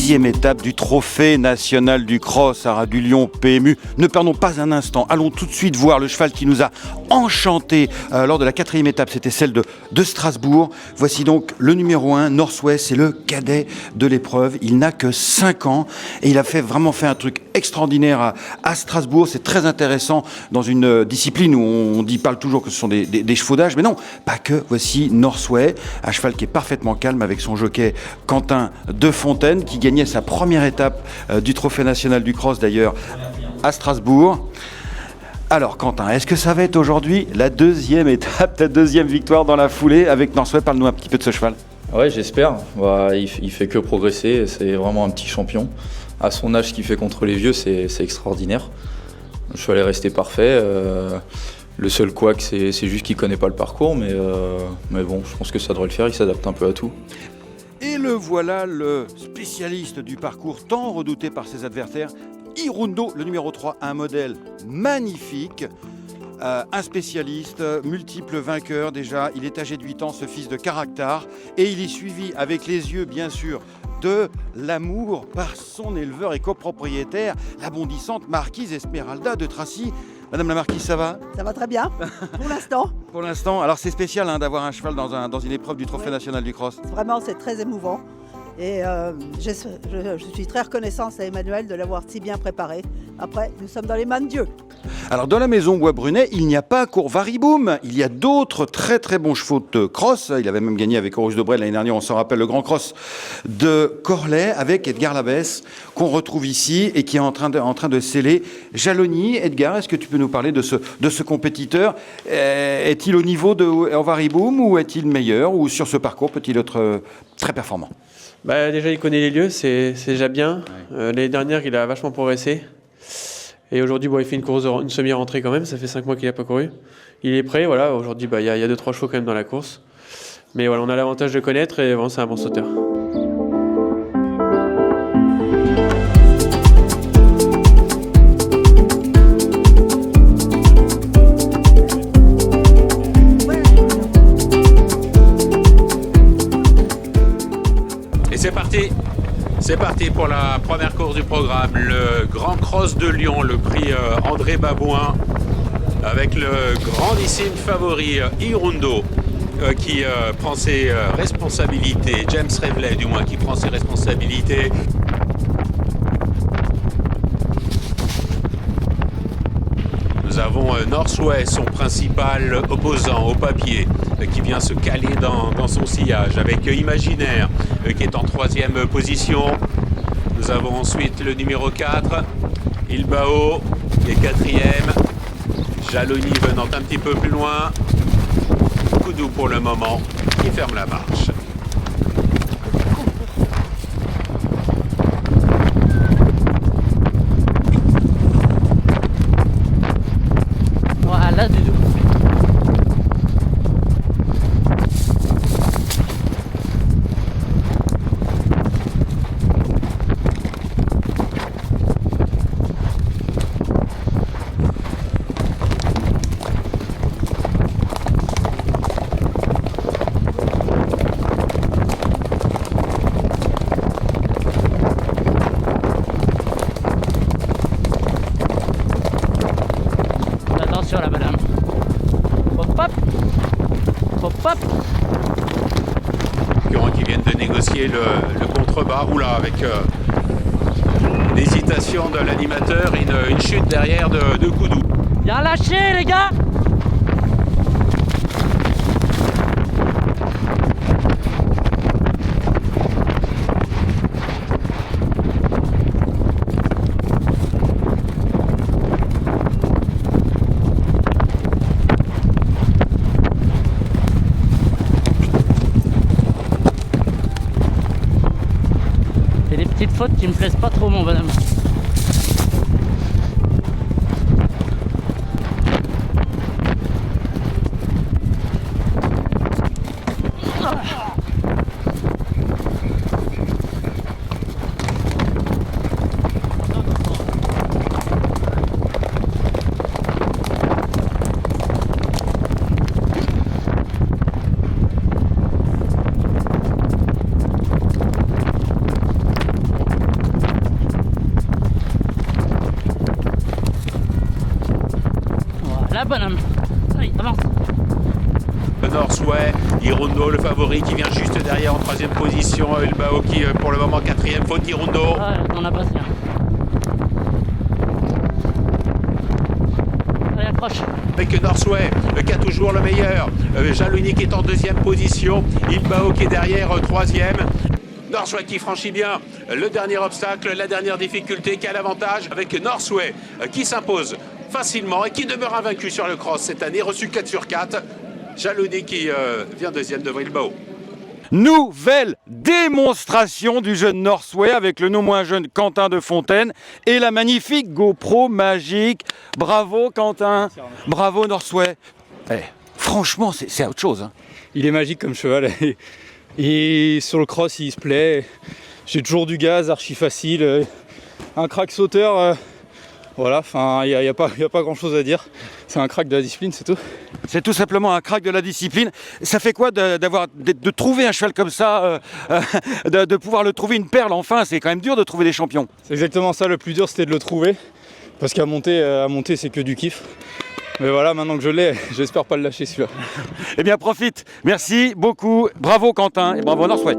10e étape du Trophée national du cross à Radulion PMU. Ne perdons pas un instant, allons tout de suite voir le cheval qui nous a enchanté lors de la 4e étape, c'était celle de Strasbourg. Voici donc le numéro 1, Northwest, c'est le cadet de l'épreuve. Il n'a que 5 ans et il a vraiment fait un truc extraordinaire à Strasbourg. C'est très intéressant dans une discipline où on parle toujours que ce sont des chevaux d'âge, mais non, pas que. Voici Northwest, un cheval qui est parfaitement calme avec son jockey Quentin Defontaine qui gagnait sa première étape du Trophée national du cross d'ailleurs à Strasbourg. Alors Quentin, est-ce que ça va être aujourd'hui la 2e étape, ta 2e victoire dans la foulée avec Northwest? Parle-nous un petit peu de ce cheval. Ouais, j'espère. Il fait que progresser, c'est vraiment un petit champion. À son âge, ce qu'il fait contre les vieux, c'est extraordinaire. Le cheval est resté parfait. Le seul couac, c'est juste qu'il ne connaît pas le parcours, mais bon, je pense que ça devrait le faire, il s'adapte un peu à tout. Et le voilà, le spécialiste du parcours tant redouté par ses adversaires, Hirundo, le numéro 3, un modèle magnifique, un spécialiste, multiple vainqueur déjà. Il est âgé de 8 ans, ce fils de Caractère, et il est suivi avec les yeux, bien sûr, de l'amour par son éleveur et copropriétaire, la bondissante marquise Esmeralda de Tracy. Madame la marquise, ça va? Ça va très bien, pour l'instant. Pour l'instant, alors c'est spécial d'avoir un cheval dans une épreuve du Trophée national du cross. Vraiment, c'est très émouvant. Et je suis très reconnaissante à Emmanuel de l'avoir si bien préparé. Après, nous sommes dans les mains de Dieu. Alors dans la maison Bois-Brunet, il n'y a pas Courvariboum. Il y a d'autres très très bons chevaux de cross. Il avait même gagné avec Horus de Bray l'année dernière, on s'en rappelle, le grand cross de Corlay avec Edgar Labesse qu'on retrouve ici et qui est en train de sceller Jaloni. Edgar, est-ce que tu peux nous parler de ce compétiteur? Est-il au niveau de Courvariboum ou est-il meilleur? Ou sur ce parcours peut-il être très performant? Déjà, il connaît les lieux, c'est déjà bien. Ouais. L'année dernière, il a vachement progressé. Et aujourd'hui, il fait une semi-rentrée quand même. Ça fait 5 mois qu'il n'a pas couru. Il est prêt. Voilà. Aujourd'hui, il y a 2-3 chevaux quand même dans la course. Mais voilà, on a l'avantage de connaître et bon, c'est un bon sauteur. C'est parti pour la première course du programme, le Grand Cross de Lyon, le prix André Babouin, avec le grandissime favori Hirundo qui prend ses responsabilités, James Reveley du moins qui prend ses responsabilités. Nous avons Northwest, son principal opposant au papier, qui vient se caler dans son sillage avec Imaginaire, qui est en 3e position. Nous avons ensuite le numéro 4, Ilbao, qui est 4e. Jaloni venant un petit peu plus loin. Koudou pour le moment, qui ferme la marche. Voilà, Doudou. Attention là, madame. Hop hop. Hop hop. Qui viennent de négocier le contrebas. Oula, avec l'hésitation de l'animateur, une chute derrière de Koudou. Bien lâché, les gars. C'est des petites fautes qui me plaisent pas trop, mon bonhomme. Là, bonhomme. Allez, avance. Norsway, Hirundo le favori qui vient juste derrière en troisième position, Bilbao qui pour le moment quatrième, faute Hirundo. Ouais, on a passé. Allez, approche. Avec Norsway qui a toujours le meilleur, Jaloni qui est en deuxième position, Bilbao qui est derrière troisième. Norsway qui franchit bien le dernier obstacle, la dernière difficulté, qui a l'avantage avec Norsway qui s'impose facilement et qui demeure invaincu sur le cross cette année, reçu 4 sur 4. Jaloni qui vient deuxième devant Bilbao. Nouvelle démonstration du jeune Norsway avec le non moins jeune Quentin de Fontaine et la magnifique GoPro magique. Bravo Quentin, bravo Norsway. Franchement, c'est autre chose. Hein. Il est magique comme cheval. Et sur le cross, il se plaît. J'ai toujours du gaz, archi facile. Un crack sauteur. Voilà, enfin, il n'y a pas grand chose à dire. C'est un crack de la discipline, c'est tout. C'est tout simplement un crack de la discipline. Ça fait quoi de trouver un cheval comme ça, de pouvoir le trouver une perle enfin? C'est quand même dur de trouver des champions. C'est exactement ça, le plus dur c'était de le trouver. Parce qu'à monter, c'est que du kiff. Mais voilà, maintenant que je l'ai, j'espère pas le lâcher celui-là. Eh bien profite, merci beaucoup, bravo Quentin et bravo Norsway.